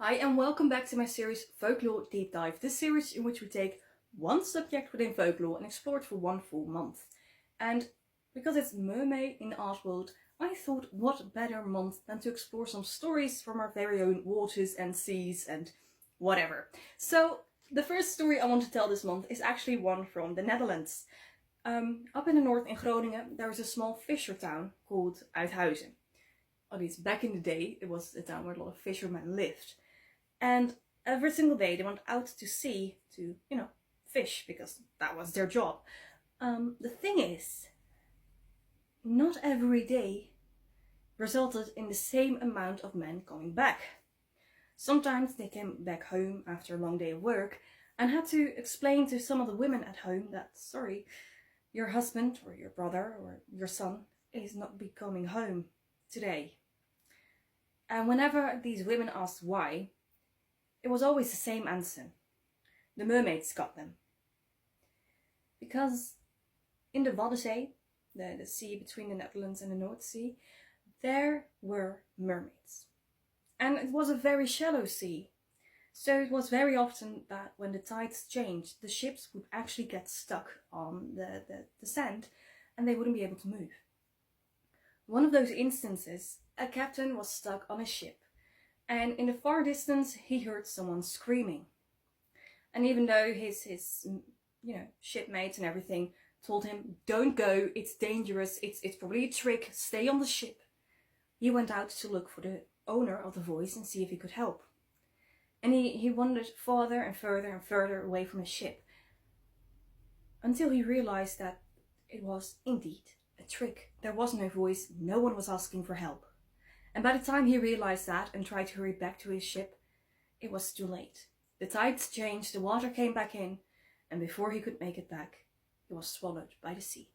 Hi and welcome back to my series Folklore Deep Dive. This series in which we take one subject within folklore and explore it for one full month. And because it's Mermaid in the art world, I thought what better month than to explore some stories from our very own waters and seas and whatever. So the first story I want to tell this month is actually one from the Netherlands. Up in the north in Groningen there is a small fisher town called Uithuizen. At least back in the day it was a town where a lot of fishermen lived. And every single day they went out to sea to, fish, because that was their job. The thing is, not every day resulted in the same amount of men coming back. Sometimes they came back home after a long day of work and had to explain to some of the women at home that, sorry, your husband or your brother or your son is not be coming home today. And whenever these women asked why, it was always the same answer. The mermaids got them. Because in the Waddenzee, the sea between the Netherlands and the North Sea, there were mermaids. And it was a very shallow sea. So it was very often that when the tides changed, the ships would actually get stuck on the sand and they wouldn't be able to move. One of those instances, a captain was stuck on a ship. And in the far distance, he heard someone screaming. And even though his shipmates and everything told him, don't go, it's dangerous, it's probably a trick, stay on the ship, he went out to look for the owner of the voice and see if he could help. And he wandered farther and further and further away from his ship, until he realized that it was indeed a trick. There was no voice, no one was asking for help. And by the time he realized that and tried to hurry back to his ship, it was too late. The tides changed, the water came back in, and before he could make it back, he was swallowed by the sea.